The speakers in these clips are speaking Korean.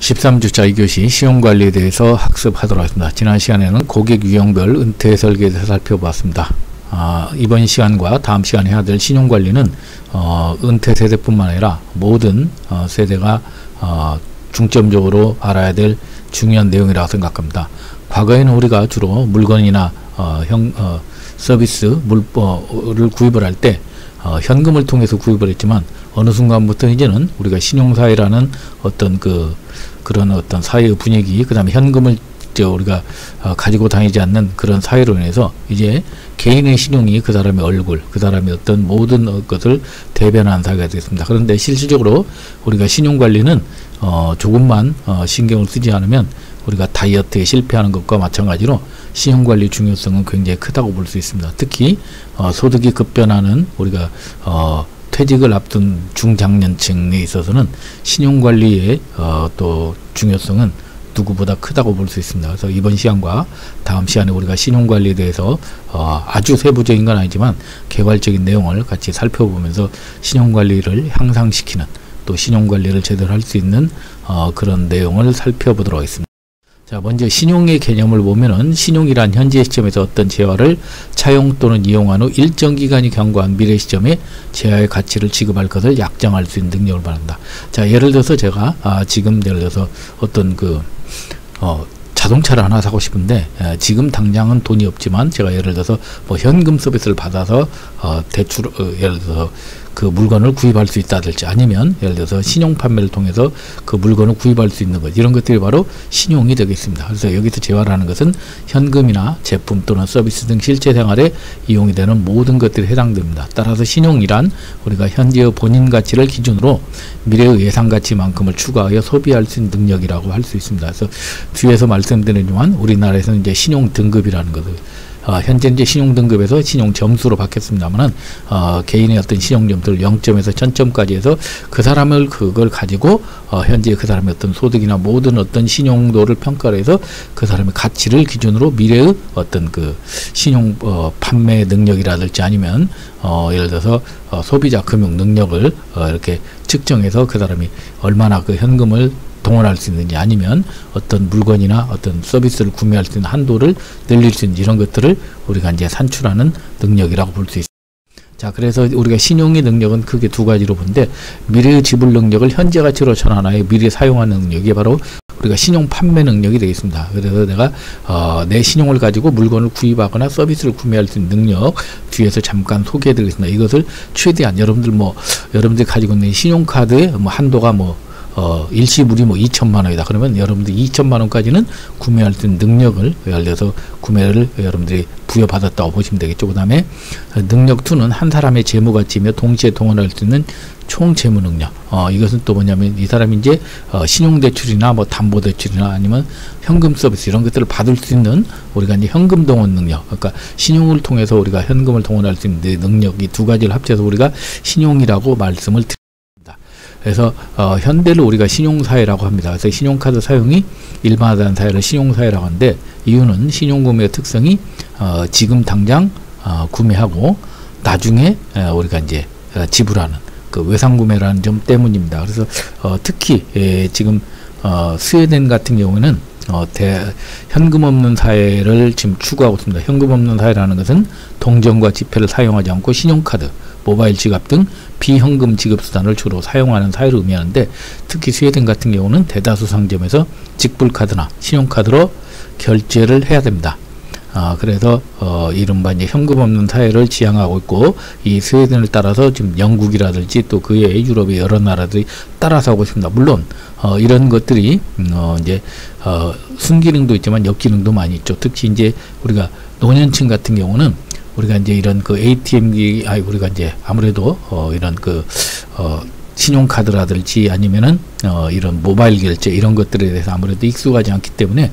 13주차 2교시 신용관리에 대해서 학습하도록 하겠습니다. 지난 시간에는 고객 유형별 은퇴 설계에 대해서 살펴보았습니다. 이번 시간과 다음 시간에 해야 될 신용관리는 은퇴 세대뿐만 아니라 모든 세대가 중점적으로 알아야 될 중요한 내용이라고 생각합니다. 과거에는 우리가 주로 물건이나 서비스를 구입을 할 때 현금을 통해서 구입을 했지만 어느 순간부터 이제는 우리가 신용사회라는 어떤 그런 어떤 사회의 분위기, 그 다음에 현금을 우리가 가지고 다니지 않는 그런 사회로 인해서 이제 개인의 신용이 그 사람의 얼굴, 그 사람의 어떤 모든 것을 대변하는 사회가 됐습니다. 그런데 실질적으로 우리가 신용관리는 조금만 신경을 쓰지 않으면 우리가 다이어트에 실패하는 것과 마찬가지로 신용관리 중요성은 굉장히 크다고 볼 수 있습니다. 특히 소득이 급변하는 우리가 퇴직을 앞둔 중장년층에 있어서는 신용관리의 또 중요성은 누구보다 크다고 볼 수 있습니다. 그래서 이번 시간과 다음 시간에 우리가 신용관리에 대해서 아주 세부적인 건 아니지만 개괄적인 내용을 같이 살펴보면서 신용관리를 향상시키는, 또 신용관리를 제대로 할 수 있는 그런 내용을 살펴보도록 하겠습니다. 자, 먼저 신용의 개념을 보면은 신용이란 현재 시점에서 어떤 재화를 차용 또는 이용한 후 일정 기간이 경과한 미래 시점에 재화의 가치를 지급할 것을 약정할 수 있는 능력을 말한다. 자, 예를 들어서 제가 지금 예를 들어서 어떤 자동차를 하나 사고 싶은데 지금 당장은 돈이 없지만 제가 예를 들어서 뭐 현금 서비스를 받아서 대출 예를 들어서 그 물건을 구입할 수 있다든지, 아니면 예를 들어서 신용 판매를 통해서 그 물건을 구입할 수 있는 것, 이런 것들이 바로 신용이 되겠습니다. 그래서 여기서 재화라는 것은 현금이나 제품 또는 서비스 등 실제 생활에 이용이 되는 모든 것들이 해당됩니다. 따라서 신용이란 우리가 현재의 본인 가치를 기준으로 미래의 예상 가치만큼을 추가하여 소비할 수 있는 능력이라고 할 수 있습니다. 그래서 뒤에서 말씀드리지만 우리나라에서는 이제 신용 등급이라는 것을 현재 이제 신용 등급에서 신용 점수로 바뀌었습니다만은 개인의 어떤 신용 점수를 0점에서 1000점까지 해서 그 사람을 그걸 가지고 현재 그 사람의 어떤 소득이나 모든 어떤 신용도를 평가를 해서 그 사람의 가치를 기준으로 미래의 어떤 그 신용 판매 능력이라든지, 아니면 예를 들어서 소비자 금융 능력을 이렇게 측정해서 그 사람이 얼마나 그 현금을 동원할 수 있는지, 아니면 어떤 물건이나 어떤 서비스를 구매할 수 있는 한도를 늘릴 수 있는 이런 것들을 우리가 이제 산출하는 능력이라고 볼 수 있습니다. 자, 그래서 우리가 신용의 능력은 크게 두 가지로 보는데, 미래의 지불 능력을 현재 가치로 전환하여 미래 사용하는 능력이 바로 우리가 신용 판매 능력이 되겠습니다. 그래서 내가 내 신용을 가지고 물건을 구입하거나 서비스를 구매할 수 있는 능력, 뒤에서 잠깐 소개해 드리겠습니다. 이것을 최대한 여러분들이 가지고 있는 신용카드의 한도가 일시불이 2천만 원이다. 그러면 여러분들이 2천만 원까지는 구매할 수 있는 능력을 예를 들어서 구매를 여러분들이 부여받았다고 보시면 되겠죠. 그 다음에 능력 2는 한 사람의 재무가치이며 동시에 동원할 수 있는 총 재무 능력. 이것은 또 뭐냐면 이 사람이 이제 신용대출이나 담보대출이나 아니면 현금 서비스 이런 것들을 받을 수 있는 우리가 이제 현금 동원 능력. 그러니까 신용을 통해서 우리가 현금을 동원할 수 있는 능력, 이 두 가지를 합쳐서 우리가 신용이라고 말씀을 드립니다. 그래서 현대를 우리가 신용사회라고 합니다. 그래서 신용카드 사용이 일반화된 사회를 신용사회라고 하는데, 이유는 신용구매의 특성이 지금 당장 구매하고 나중에 우리가 이제 지불하는 그 외상구매라는 점 때문입니다. 그래서 특히 지금 스웨덴 같은 경우에는 현금 없는 사회를 지금 추구하고 있습니다. 현금 없는 사회라는 것은 동전과 지폐를 사용하지 않고 신용카드, 모바일 지갑 등 비현금 지급 수단을 주로 사용하는 사회를 의미하는데, 특히 스웨덴 같은 경우는 대다수 상점에서 직불카드나 신용카드로 결제를 해야 됩니다. 그래서 이른바 이제 현금 없는 사회를 지향하고 있고, 이 스웨덴을 따라서 지금 영국이라든지 또 그 외에 유럽의 여러 나라들이 따라서 하고 있습니다. 물론 이런 것들이 이제 순기능도 있지만 역기능도 많이 있죠. 특히 이제 우리가 노년층 같은 경우는 우리가 이제 이런 그 ATM기, 우리가 이제 아무래도 이런 신용카드라든지 아니면은 이런 모바일 결제 이런 것들에 대해서 아무래도 익숙하지 않기 때문에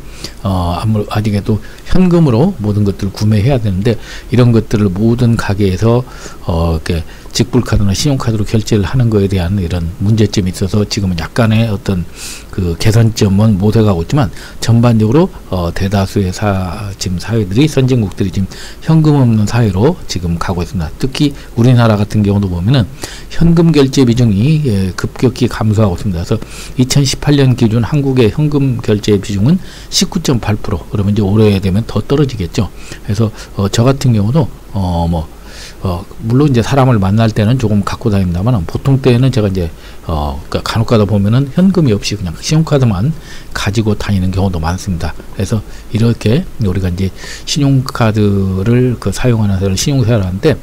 아직에도 현금으로 모든 것들을 구매해야 되는데, 이런 것들을 모든 가게에서 이렇게 직불카드나 신용카드로 결제를 하는 거에 대한 이런 문제점이 있어서 지금은 약간의 어떤 그 개선점은 못 해가고 있지만 전반적으로 대다수의 지금 사회들이 선진국들이 지금 현금 없는 사회로 지금 가고 있습니다. 특히 우리나라 같은 경우도 보면은 현금 결제 비중이 급격히 감소하고 있습니다. 그래서 2018년 기준 한국의 현금 결제 비중은 19.8%. 그러면 이제 올해 되면 더 떨어지겠죠. 그래서 저 같은 경우도 물론 이제 사람을 만날 때는 조금 갖고 다닙니다만 보통 때는 제가 이제 그러니까 간혹 가다 보면은 현금이 없이 그냥 신용카드만 가지고 다니는 경우도 많습니다. 그래서 이렇게 우리가 이제 신용카드를 사용하는 사람을 신용사를 하는데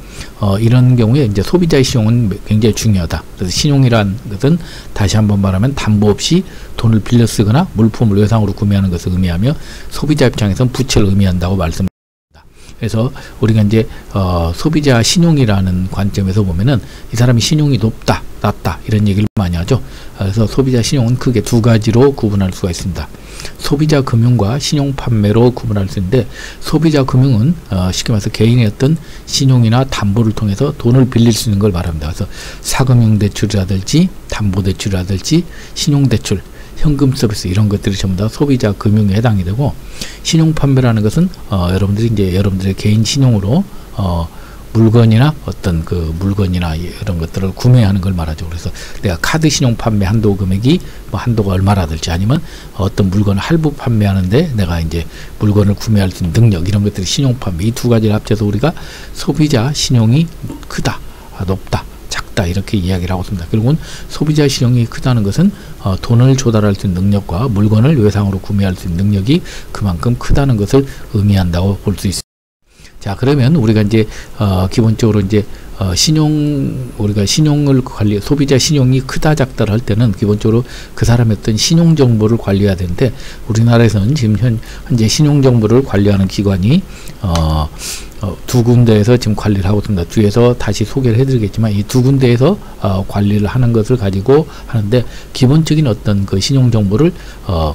이런 경우에 이제 소비자의 신용은 굉장히 중요하다. 그래서 신용이란 것은 다시 한번 말하면 담보 없이 돈을 빌려 쓰거나 물품을 외상으로 구매하는 것을 의미하며 소비자 입장에서는 부채를 의미한다고 말씀드립니다. 그래서 우리가 이제 소비자 신용이라는 관점에서 보면은 이 사람이 신용이 높다, 낮다 이런 얘기를 많이 하죠. 그래서 소비자 신용은 크게 두 가지로 구분할 수가 있습니다. 소비자 금융과 신용 판매로 구분할 수 있는데 소비자 금융은 쉽게 말해서 개인의 어떤 신용이나 담보를 통해서 돈을 빌릴 수 있는 걸 말합니다. 그래서 사금융 대출이라든지 담보 대출이라든지 신용 대출 현금 서비스 이런 것들이 전부 다 소비자 금융에 해당이 되고 신용 판매라는 것은 여러분들이 이제 여러분들의 개인 신용으로 물건이나 어떤 그 물건이나 이런 것들을 구매하는 걸 말하죠. 그래서 내가 카드 신용 판매 한도 금액이 뭐 한도가 얼마라든지 아니면 어떤 물건을 할부 판매하는데 내가 이제 물건을 구매할 수 있는 능력 이런 것들이 신용 판매 이 두 가지를 합쳐서 우리가 소비자 신용이 크다, 높다, 작다 이렇게 이야기를 하고 있습니다. 결국은 소비자 신용이 크다는 것은 돈을 조달할 수 있는 능력과 물건을 외상으로 구매할 수 있는 능력이 그만큼 크다는 것을 의미한다고 볼 수 있습니다. 자, 그러면 우리가 이제 기본적으로 이제 우리가 신용을 소비자 신용이 크다 작다를 할 때는 기본적으로 그 사람의 어떤 신용 정보를 관리해야 되는데 우리나라에서는 지금 현재 신용 정보를 관리하는 기관이 두 군데에서 지금 관리를 하고 있습니다. 뒤에서 다시 소개를 해드리겠지만 이 두 군데에서 관리를 하는 것을 가지고 하는데 기본적인 어떤 그 신용 정보를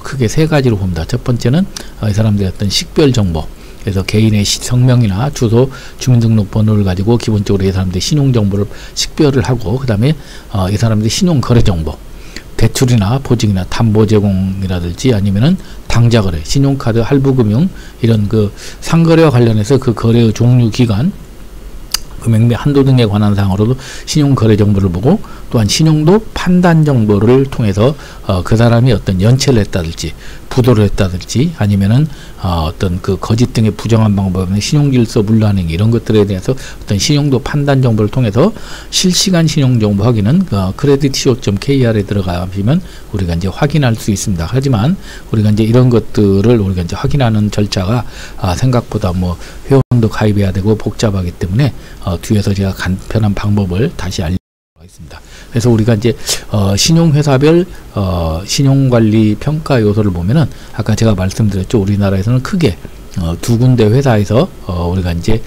크게 세 가지로 봅니다. 첫 번째는 이 사람들의 어떤 식별 정보. 그래서 개인의 성명이나 주소, 주민등록번호를 가지고 기본적으로 이 사람들의 신용정보를 식별을 하고 그 다음에 이 사람들의 신용거래정보, 대출이나 보증이나 담보 제공이라든지 아니면은 당좌거래, 신용카드, 할부금융 이런 그 상거래와 관련해서 그 거래의 종류, 기간, 금액 및 한도 등에 관한 사항으로도 신용거래 정보를 보고 또한 신용도 판단 정보를 통해서 그 사람이 어떤 연체를 했다든지 부도를 했다든지 아니면은 어떤 그 거짓 등의 부정한 방법의 신용질서 물란행 이런 것들에 대해서 어떤 신용도 판단 정보를 통해서 실시간 신용정보 확인은 creditco.kr에 들어가시면 우리가 이제 확인할 수 있습니다. 하지만 우리가 이제 이런 것들을 우리가 이제 확인하는 절차가 생각보다 뭐 회원도 가입해야 되고 복잡하기 때문에 뒤에서 제가 간편한 방법을 다시 알려드리겠습니다. 그래서 우리가 이제 신용회사별 신용관리 평가 요소를 보면은 아까 제가 말씀드렸죠. 우리나라에서는 크게 두 군데 회사에서 우리가 이제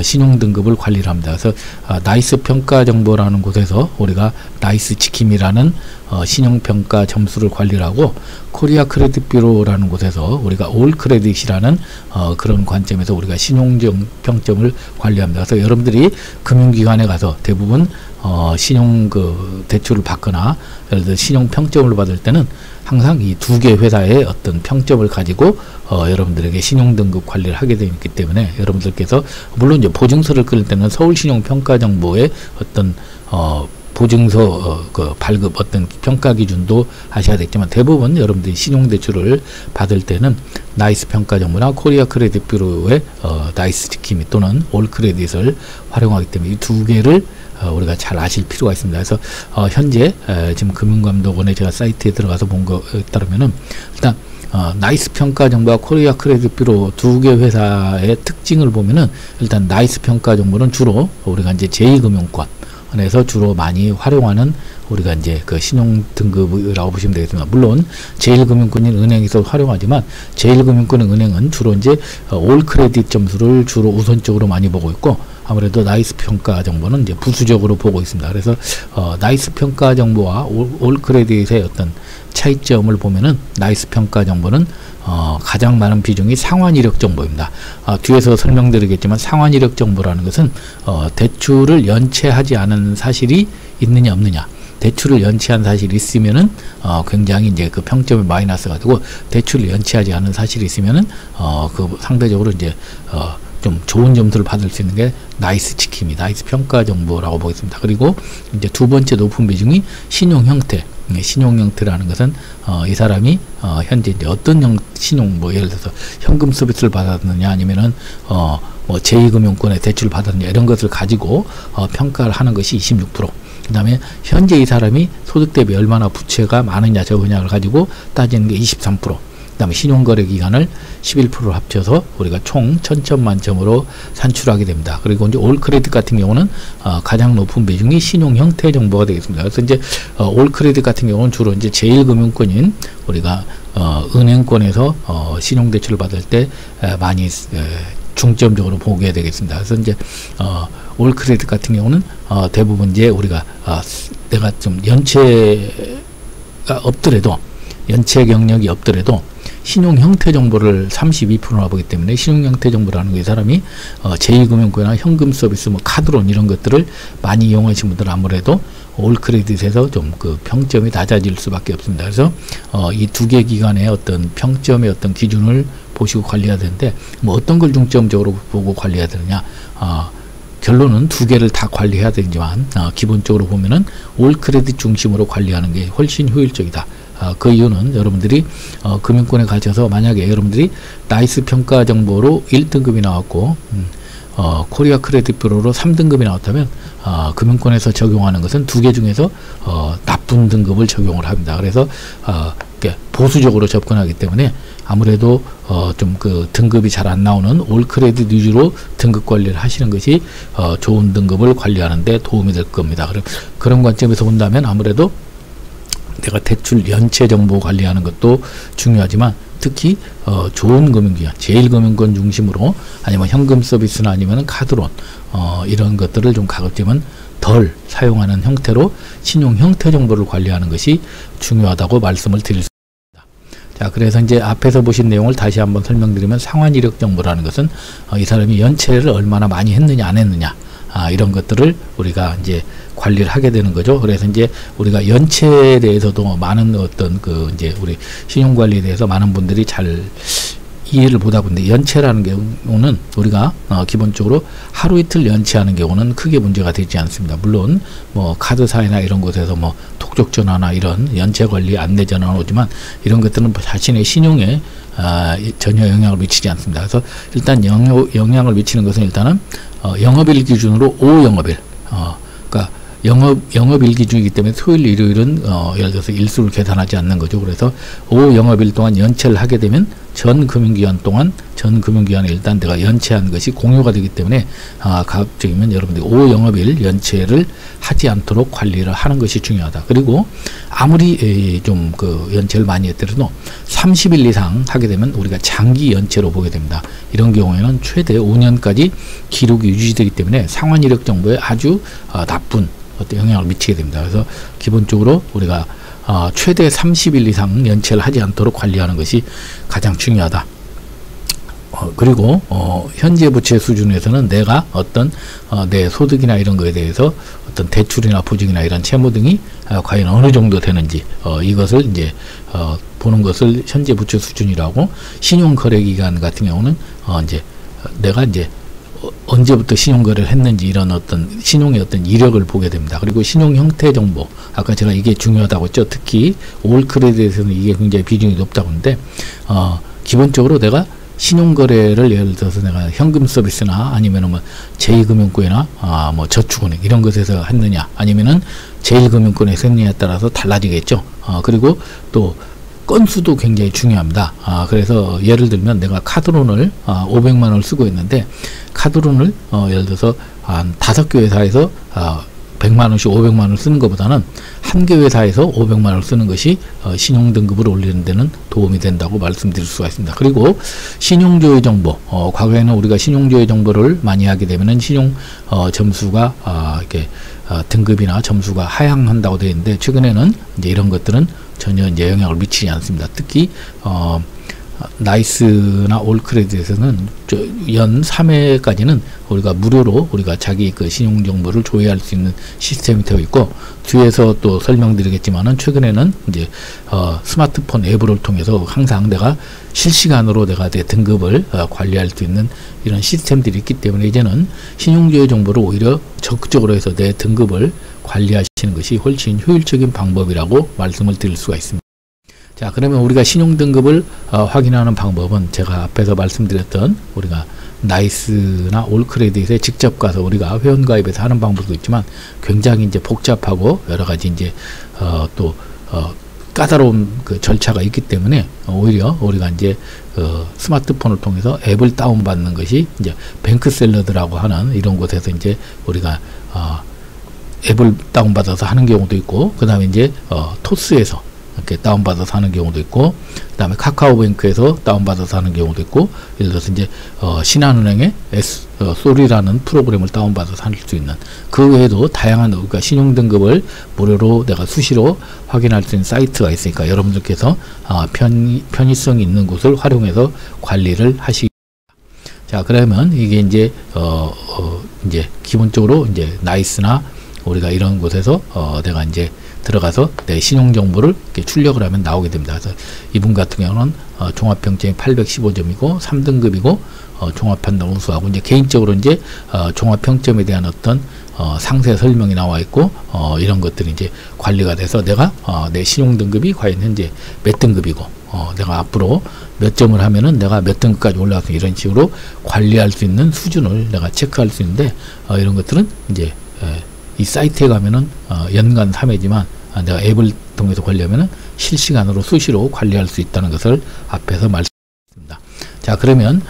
신용 등급을 관리를 합니다. 그래서 나이스 평가 정보라는 곳에서 우리가 나이스 지킴이라는 신용 평가 점수를 관리를 하고 코리아 크레딧 뷰로라는 곳에서 우리가 올 크레딧이라는 그런 관점에서 우리가 신용 평점을 관리합니다. 그래서 여러분들이 금융기관에 가서 대부분 신용 대출을 받거나 예를 들어 신용 평점을 받을 때는 항상 이 두 개 회사의 어떤 평점을 가지고 여러분들에게 신용 등급 관리를 하게 되어 있기 때문에 여러분들께서 물론 이제 보증서를 끌 때는 서울신용평가정보의 어떤 보증서 발급 어떤 평가 기준도 하셔야 되겠지만 대부분 여러분들이 신용대출을 받을 때는 나이스 평가정보나 코리아 크레딧 뷰로의 나이스 지킴이 또는 올 크레딧을 활용하기 때문에 이 두 개를 우리가 잘 아실 필요가 있습니다. 그래서 현재 지금 금융감독원의 제가 사이트에 들어가서 본 거에 따르면은 일단 나이스 평가 정보와 코리아 크레딧 뷰로 두 개 회사의 특징을 보면은 일단 나이스 평가 정보는 주로 우리가 이제 제2금융권에서 주로 많이 활용하는 우리가 이제 그 신용 등급이라고 보시면 되겠습니다. 물론 제1금융권인 은행에서 활용하지만 제1금융권인 은행은 주로 이제 올 크레딧 점수를 주로 우선적으로 많이 보고 있고 아무래도 나이스 평가 정보는 이제 부수적으로 보고 있습니다. 그래서 나이스 평가 정보와 올 크레딧의 어떤 차이점을 보면은 나이스 평가 정보는 가장 많은 비중이 상환 이력 정보입니다. 뒤에서 설명드리겠지만 상환 이력 정보라는 것은 대출을 연체하지 않은 사실이 있느냐 없느냐. 대출을 연체한 사실이 있으면은 굉장히 이제 그 평점이 마이너스가 되고, 대출을 연체하지 않은 사실이 있으면은 그 상대적으로 이제 좀 좋은 점수를 받을 수 있는 게 나이스 지킴이, 나이스 평가 정보라고 보겠습니다. 그리고 이제 두 번째 높은 비중이 신용 형태. 신용 형태라는 것은 이 사람이 현재 이제 어떤 신용, 뭐 예를 들어서 현금 서비스를 받았느냐, 아니면은 뭐 제2금융권에 대출을 받았느냐, 이런 것을 가지고 평가를 하는 것이 26%. 그 다음에 현재 이 사람이 소득 대비 얼마나 부채가 많으냐 적으냐를 가지고 따지는 게 23%. 그 다음에 신용거래 기간을 11%를 합쳐서 우리가 총 1000점만점으로 산출하게 됩니다. 그리고 이제 올 크레딧 같은 경우는 가장 높은 비중이 신용 형태 정보가 되겠습니다. 그래서 이제 올 크레딧 같은 경우는 주로 이제 제1금융권인 우리가 은행권에서 신용대출을 받을 때 많이 중점적으로 보게 되겠습니다. 그래서 이제 올 크레딧 같은 경우는 대부분 이제 우리가 내가 좀 연체가 없더라도, 연체 경력이 없더라도 신용 형태 정보를 32%나 보기 때문에, 신용 형태 정보라는 게 이 사람이 제2금융권이나 현금 서비스, 뭐 카드론 이런 것들을 많이 이용하신 분들은 아무래도 올 크레딧에서 좀 그 평점이 낮아질 수밖에 없습니다. 그래서 이 두 개 기관의 어떤 평점의 어떤 기준을 보시고 관리해야 되는데, 뭐 어떤 걸 중점적으로 보고 관리해야 되느냐, 결론은 두 개를 다 관리해야 되지만 기본적으로 보면은 올 크레딧 중심으로 관리하는 게 훨씬 효율적이다. 그 이유는 여러분들이 금융권에 가셔서 만약에 여러분들이 나이스 평가 정보로 1등급이 나왔고 코리아 크레딧 뷰로로 3등급이 나왔다면 금융권에서 적용하는 것은 두 개 중에서 나쁜 등급을 적용을 합니다. 그래서 보수적으로 접근하기 때문에 아무래도 좀 그 등급이 잘 안 나오는 올 크레딧 위주로 등급 관리를 하시는 것이 좋은 등급을 관리하는 데 도움이 될 겁니다. 그런 관점에서 본다면 아무래도 내가 대출 연체 정보 관리하는 것도 중요하지만, 특히 좋은 금융기관, 제1금융권 중심으로, 아니면 현금 서비스나 아니면 카드론 이런 것들을 좀 가급적이면 덜 사용하는 형태로 신용 형태 정보를 관리하는 것이 중요하다고 말씀을 드릴 수 있습니다. 자, 그래서 이제 앞에서 보신 내용을 다시 한번 설명드리면, 상환 이력 정보라는 것은 이 사람이 연체를 얼마나 많이 했느냐 안 했느냐, 이런 것들을 우리가 이제 관리를 하게 되는 거죠. 그래서 이제 우리가 연체에 대해서도 많은 어떤 그 이제 우리 신용 관리에 대해서 많은 분들이 잘 이해를 보다 보는데, 연체라는 경우는 우리가 기본적으로 하루 이틀 연체하는 경우는 크게 문제가 되지 않습니다. 물론 뭐 카드사이나 이런 곳에서 뭐 톡족 전화나 이런 연체 관리 안내 전화는 오지만, 이런 것들은 자신의 신용에 전혀 영향을 미치지 않습니다. 그래서 일단 영향을 미치는 것은 일단은 영업일 기준으로 5영업일, 그러니까 영업일 기준이기 때문에 토요일, 일요일은 예를 들어서 일수를 계산하지 않는 거죠. 그래서 5영업일 동안 연체를 하게 되면 전 금융기간 동안, 전 금융기간에 일단 내가 연체한 것이 공유가 되기 때문에 가급적이면 여러분들이 5영업일 연체를 하지 않도록 관리를 하는 것이 중요하다. 그리고 아무리 좀 그 연체를 많이 했더라도 30일 이상 하게 되면 우리가 장기 연체로 보게 됩니다. 이런 경우에는 최대 5년까지 기록이 유지되기 때문에 상환 이력 정보에 아주 나쁜 어떤 영향을 미치게 됩니다. 그래서 기본적으로 우리가 최대 30일 이상 연체를 하지 않도록 관리하는 것이 가장 중요하다. 그리고 현재 부채 수준에서는 내가 어떤 내 소득이나 이런 거에 대해서 어떤 대출이나 보증이나 이런 채무 등이 과연 어느 정도 되는지 이것을 이제 보는 것을 현재 부채 수준이라고, 신용거래기간 같은 경우는 이제 내가 이제 언제부터 신용거래를 했는지 이런 어떤 신용의 어떤 이력을 보게 됩니다. 그리고 신용 형태 정보, 아까 제가 이게 중요하다고 했죠. 특히 올 크레딧에서는 이게 굉장히 비중이 높다고 하는데, 기본적으로 내가 신용거래를 예를 들어서 내가 현금 서비스나 아니면은 뭐 제2금융권이나 뭐 저축은행 이런 것에서 했느냐, 아니면은 제1금융권에서 했느냐에 따라서 달라지겠죠. 그리고 또 건수도 굉장히 중요합니다. 그래서 예를 들면 내가 카드론을 500만 원을 쓰고 있는데, 카드론을 예를 들어서 한 5개 회사에서 100만 원씩 500만 원을 쓰는 것보다는 한 개 회사에서 500만 원을 쓰는 것이 신용 등급을 올리는 데는 도움이 된다고 말씀드릴 수가 있습니다. 그리고 신용조회 정보, 과거에는 우리가 신용조회 정보를 많이 하게 되면은 신용 점수가 이렇게 등급이나 점수가 하향한다고 되어 있는데, 최근에는 이제 이런 것들은 전혀 이제 영향을 미치지 않습니다. 특히 나이스나 올크레딧에서는 연 3회까지는 우리가 무료로 우리가 자기 그 신용 정보를 조회할 수 있는 시스템이 되어 있고, 뒤에서 또 설명드리겠지만은 최근에는 이제 스마트폰 앱을 통해서 항상 내가 실시간으로 내가 내 등급을 관리할 수 있는 이런 시스템들이 있기 때문에 이제는 신용조회 정보를 오히려 적극적으로 해서 내 등급을 관리하시는 것이 훨씬 효율적인 방법이라고 말씀을 드릴 수가 있습니다. 자, 그러면 우리가 신용등급을 확인하는 방법은 제가 앞에서 말씀드렸던 우리가 나이스나 올크레딧에 직접 가서 우리가 회원가입해서 하는 방법도 있지만 굉장히 이제 복잡하고 여러 가지 이제 또 까다로운 그 절차가 있기 때문에 오히려 우리가 이제 스마트폰을 통해서 앱을 다운받는 것이 이제 뱅크샐러드라고 하는 이런 곳에서 이제 우리가 앱을 다운받아서 하는 경우도 있고, 그 다음에 이제 토스에서 이렇게 다운받아서 하는 경우도 있고, 그 다음에 카카오뱅크에서 다운받아서 하는 경우도 있고, 예를 들어서 이제 신한은행의 소리라는 프로그램을 다운받아서 할 수 있는, 그 외에도 다양한 그러니까 신용등급을 무료로 내가 수시로 확인할 수 있는 사이트가 있으니까 여러분들께서 편의성이 있는 곳을 활용해서 관리를 하시기. 자, 그러면 이게 이제 이제 기본적으로 이제 나이스나 우리가 이런 곳에서 내가 이제 들어가서 내 신용 정보를 이렇게 출력을 하면 나오게 됩니다. 그래서 이분 같은 경우는 종합평점이 815점이고 3등급이고 종합판단 우수하고, 이제 개인적으로 이제 종합평점에 대한 어떤 상세 설명이 나와 있고 이런 것들이 이제 관리가 돼서 내가 내 신용 등급이 과연 현재 몇 등급이고 내가 앞으로 몇 점을 하면은 내가 몇 등급까지 올라가서 이런 식으로 관리할 수 있는 수준을 내가 체크할 수 있는데, 이런 것들은 이제 이 사이트에 가면은 연간 3회지만 내가 앱을 통해서 관리하면은 실시간으로 수시로 관리할 수 있다는 것을 앞에서 말씀드렸습니다. 자, 그러면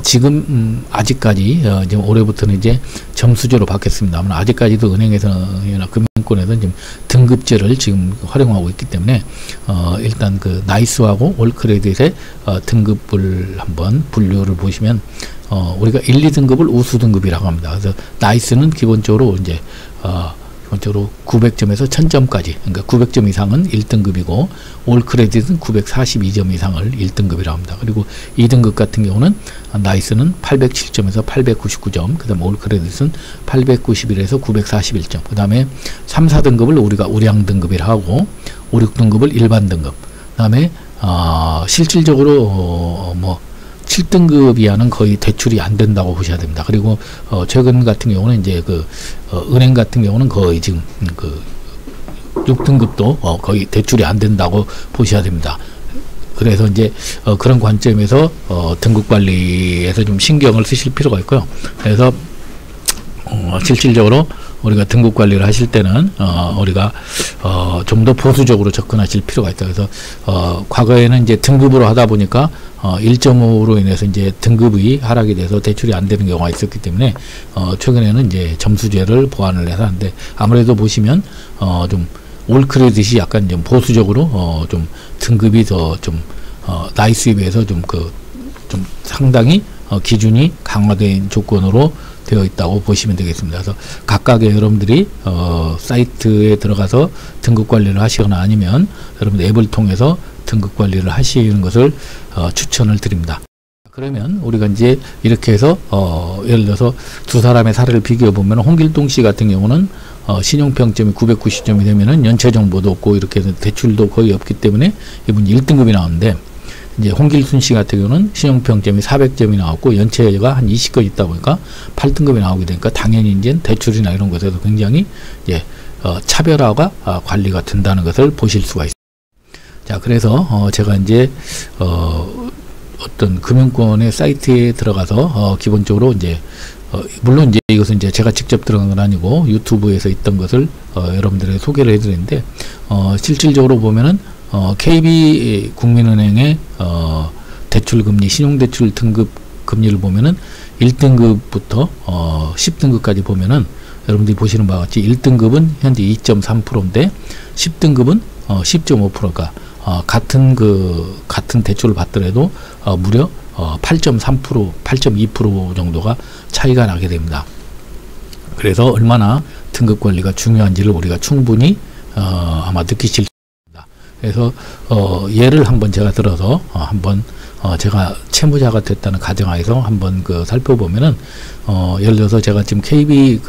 지금 아직까지 지금 올해부터는 이제 점수제로 바뀌었습니다만, 아직까지도 은행에서나 금융권에서는 지금 등급제를 지금 활용하고 있기 때문에 일단 그 나이스하고 올크레딧의 등급을 한번 분류를 보시면 우리가 1, 2등급을 우수 등급이라고 합니다. 그래서 나이스는 기본적으로 이제 기본적으로 900점에서 1000점까지, 그러니까 900점 이상은 1등급이고 올크레딧은 942점 이상을 1등급이라고 합니다. 그리고 2등급 같은 경우는 나이스는 807점에서 899점, 그 다음에 올크레딧은 891에서 941점, 그 다음에 3, 4등급을 우리가 우량 등급이라 하고 5, 6등급을 일반 등급, 그 다음에 실질적으로 7등급 이하는 거의 대출이 안 된다고 보셔야 됩니다. 그리고 최근 같은 경우는 이제 은행 같은 경우는 거의 지금 6등급도 거의 대출이 안 된다고 보셔야 됩니다. 그래서 이제 그런 관점에서 등급 관리에서 좀 신경을 쓰실 필요가 있고요. 그래서 실질적으로 우리가 등급 관리를 하실 때는 우리가 좀 더 보수적으로 접근하실 필요가 있다. 그래서 과거에는 이제 등급으로 하다 보니까 1.5로 인해서 이제 등급이 하락이 돼서 대출이 안 되는 경우가 있었기 때문에 최근에는 이제 점수제를 보완을 해서 하는데, 아무래도 보시면 좀 올크레딧이 약간 좀 보수적으로 좀 등급이 더 좀 나이스에 비해서 좀 상당히 기준이 강화된 조건으로 되어 있다고 보시면 되겠습니다. 그래서 각각의 여러분들이 사이트에 들어가서 등급 관리를 하시거나 아니면 여러분 앱을 통해서 등급 관리를 하시는 것을 추천을 드립니다. 그러면 우리가 이제 이렇게 해서 예를 들어서 두 사람의 사례를 비교해 보면, 홍길동 씨 같은 경우는 신용평점이 990점이 되면은 연체 정보도 없고 이렇게 해서 대출도 거의 없기 때문에 이분이 1등급이 나오는데, 이제 홍길순 씨 같은 경우는 신용평점이 400점이 나왔고 연체가 한 20건 있다 보니까 8등급이 나오게 되니까 당연히 이제 대출이나 이런 것에서 굉장히 이제 차별화가 관리가 된다는 것을 보실 수가 있습니다. 자, 그래서 제가 이제 어떤 금융권의 사이트에 들어가서 기본적으로 이제 물론 이제 이것은 이제 제가 직접 들어간 건 아니고 유튜브에서 있던 것을 여러분들에게 소개를 해드리는데, 실질적으로 보면은 KB 국민은행의 대출금리, 신용대출 등급 금리를 보면은 1등급부터 10등급까지 보면은 여러분들이 보시는 바와 같이 1등급은 현재 2.3%인데 10등급은 10.5%가 같은 대출을 받더라도 무려 8.3%, 8.2% 정도가 차이가 나게 됩니다. 그래서 얼마나 등급 관리가 중요한지를 우리가 충분히 아마 느끼실 수 있습니다. 그래서 예를 한번 제가 들어서 한번 제가 채무자가 됐다는 가정하에서 한번 살펴보면은 예를 들어서 제가 지금 KB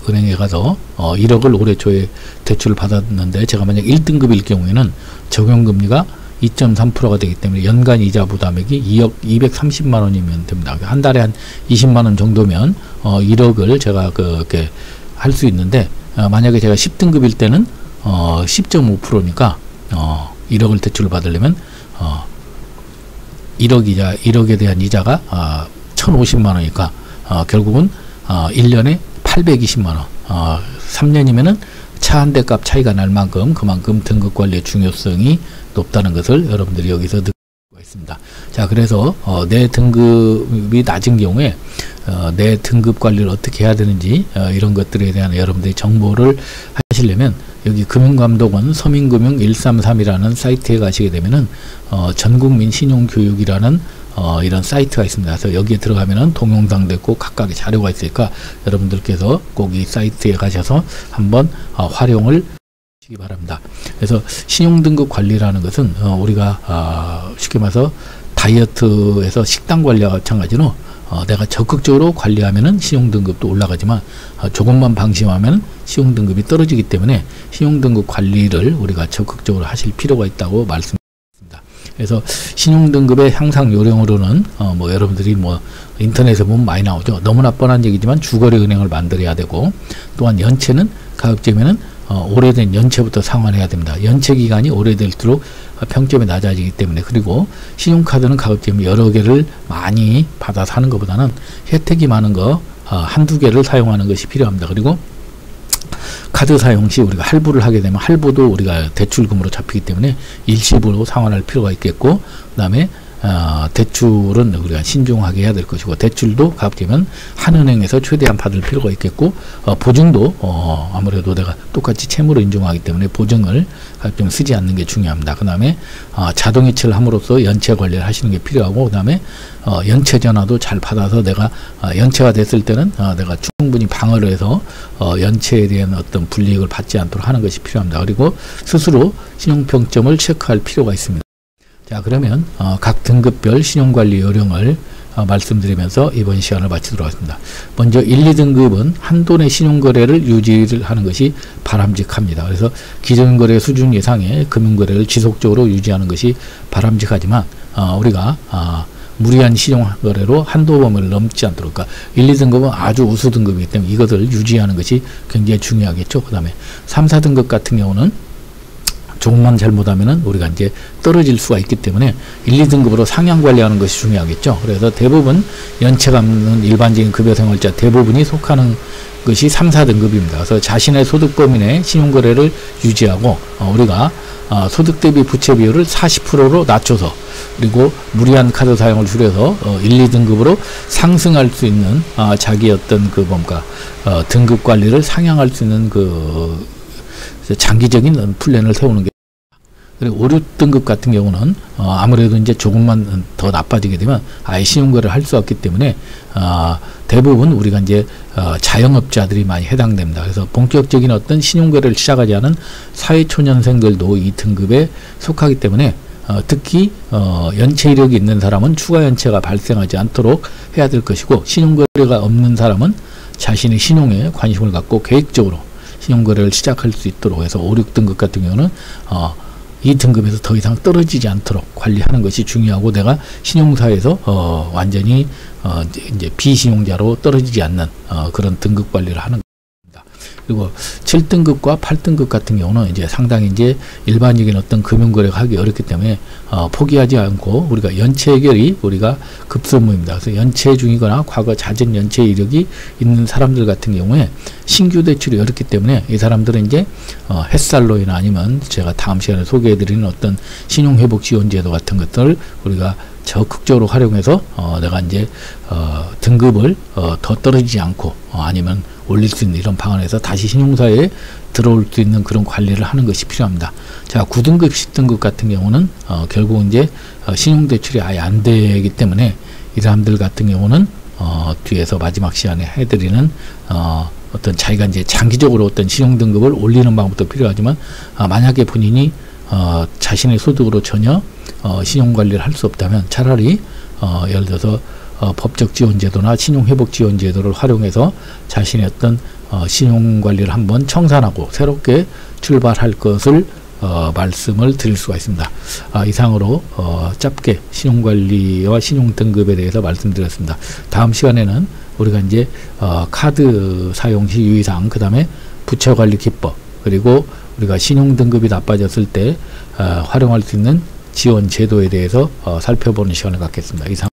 은행에 가서 1억을 올해 초에 대출을 받았는데, 제가 만약 1등급일 경우에는 적용금리가 2.3%가 되기 때문에 연간 이자 부담액이 2억 230만 원이면 됩니다. 한 달에 한 20만 원 정도면 1억을 제가 이렇게 할 수 있는데, 만약에 제가 10등급일 때는 10.5%니까 1억을 대출을 받으려면 1억에 대한 이자가 1,050만 원이니까 결국은 1년에 820만 원, 3년이면은 차 한 대 값 차이가 날 만큼 그만큼 등급 관리의 중요성이 높다는 것을 여러분들이 여기서 느낄 수가 있습니다. 자, 그래서 내 등급이 낮은 경우에 내 등급 관리를 어떻게 해야 되는지 이런 것들에 대한 여러분들이 정보를 하시려면 여기 금융감독원 서민금융 133이라는 사이트에 가시게 되면은 전국민 신용교육이라는 이런 사이트가 있습니다. 그래서 여기에 들어가면은 동영상도 있고 각각의 자료가 있으니까 여러분들께서 꼭 이 사이트에 가셔서 한번 활용을 하시기 바랍니다. 그래서 신용등급 관리라는 것은 우리가 쉽게 말해서 다이어트에서 식단 관리와 마찬가지로 내가 적극적으로 관리하면은 신용등급도 올라가지만 조금만 방심하면 신용등급이 떨어지기 때문에 신용등급 관리를 우리가 적극적으로 하실 필요가 있다고 말씀드립니다. 그래서 신용등급의 향상 요령으로는 여러분들이 인터넷에 보면 많이 나오죠. 너무나 뻔한 얘기지만 주거래 은행을 만들어야 되고, 또한 연체는 가급적이면은 오래된 연체부터 상환해야 됩니다. 연체 기간이 오래될수록 평점이 낮아지기 때문에. 그리고 신용카드는 가급적이면 여러 개를 많이 받아서 하는 것보다는 혜택이 많은 거 한두 개를 사용하는 것이 필요합니다. 그리고 카드 사용 시 우리가 할부를 하게 되면 할부도 우리가 대출금으로 잡히기 때문에 일시불로 상환할 필요가 있겠고, 그 다음에 대출은 우리가 신중하게 해야 될 것이고, 대출도 가급적이면 한은행에서 최대한 받을 필요가 있겠고, 보증도 아무래도 내가 똑같이 채무를 인정하기 때문에 보증을 좀 쓰지 않는 게 중요합니다. 그 다음에 자동이체를 함으로써 연체 관리를 하시는 게 필요하고, 그 다음에 연체 전화도 잘 받아서 내가 연체가 됐을 때는 내가 충분히 방어를 해서 연체에 대한 어떤 불이익을 받지 않도록 하는 것이 필요합니다. 그리고 스스로 신용평점을 체크할 필요가 있습니다. 자, 그러면 각 등급별 신용관리 요령을 말씀드리면서 이번 시간을 마치도록 하겠습니다. 먼저 1, 2등급은 한돈의 신용거래를 유지를 하는 것이 바람직합니다. 그래서 기존거래 수준 이상의 금융거래를 지속적으로 유지하는 것이 바람직하지만 우리가 무리한 신용거래로 한도 범위를 넘지 않도록, 그러니까 1, 2등급은 아주 우수 등급이기 때문에 이것을 유지하는 것이 굉장히 중요하겠죠. 그 다음에 3, 4등급 같은 경우는 조금만 잘못하면은 우리가 이제 떨어질 수가 있기 때문에 1, 2등급으로 상향 관리하는 것이 중요하겠죠. 그래서 대부분 연체가 없는 일반적인 급여생활자 대부분이 속하는 것이 3, 4등급입니다. 그래서 자신의 소득 범위 내 신용거래를 유지하고 우리가 소득 대비 부채 비율을 40%로 낮춰서, 그리고 무리한 카드 사용을 줄여서 1, 2등급으로 상승할 수 있는 자기 어떤 등급 관리를 상향할 수 있는 장기적인 플랜을 세우는 게. 그리고 5, 6등급 같은 경우는 아무래도 이제 조금만 더 나빠지게 되면 아예 신용거래를 할 수 없기 때문에 대부분 우리가 이제 자영업자들이 많이 해당됩니다. 그래서 본격적인 어떤 신용거래를 시작하지 않은 사회초년생들도 이 등급에 속하기 때문에 특히 연체 이력이 있는 사람은 추가 연체가 발생하지 않도록 해야 될 것이고, 신용거래가 없는 사람은 자신의 신용에 관심을 갖고 계획적으로 신용거래를 시작할 수 있도록 해서 5, 6등급 같은 경우는 이 등급에서 더 이상 떨어지지 않도록 관리하는 것이 중요하고, 내가 신용사에서 완전히 이제 비신용자로 떨어지지 않는 그런 등급 관리를 하는 겁니다. 그리고 7등급과 8등급 같은 경우는 이제 상당히 이제 일반적인 어떤 금융거래가 하기 어렵기 때문에 포기하지 않고 우리가 연체 해결이 우리가 급선무입니다. 그래서 연체 중이거나 과거 잦은 연체 이력이 있는 사람들 같은 경우에 신규 대출이 어렵기 때문에 이 사람들은 이제 햇살로이나 아니면 제가 다음 시간에 소개해드리는 어떤 신용회복 지원제도 같은 것들을 우리가 적극적으로 활용해서 내가 이제 등급을 더 떨어지지 않고 아니면 올릴 수 있는 이런 방안에서 다시 신용사에 들어올 수 있는 그런 관리를 하는 것이 필요합니다. 자, 9등급, 10등급 같은 경우는 결국 이제 신용대출이 아예 안 되기 때문에 이 사람들 같은 경우는 뒤에서 마지막 시간에 해드리는 어떤 자기가 이제 장기적으로 어떤 신용등급을 올리는 방법도 필요하지만 만약에 본인이 자신의 소득으로 전혀 신용관리를 할 수 없다면 차라리 예를 들어서 법적 지원제도나 신용회복지원제도를 활용해서 자신의 어떤 신용관리를 한번 청산하고 새롭게 출발할 것을 말씀을 드릴 수가 있습니다. 이상으로 짧게 신용관리와 신용등급에 대해서 말씀드렸습니다. 다음 시간에는 우리가 이제 카드 사용 시 유의사항, 그 다음에 부채관리 기법, 그리고 우리가 신용등급이 나빠졌을 때 활용할 수 있는 지원 제도에 대해서 살펴보는 시간을 갖겠습니다. 이상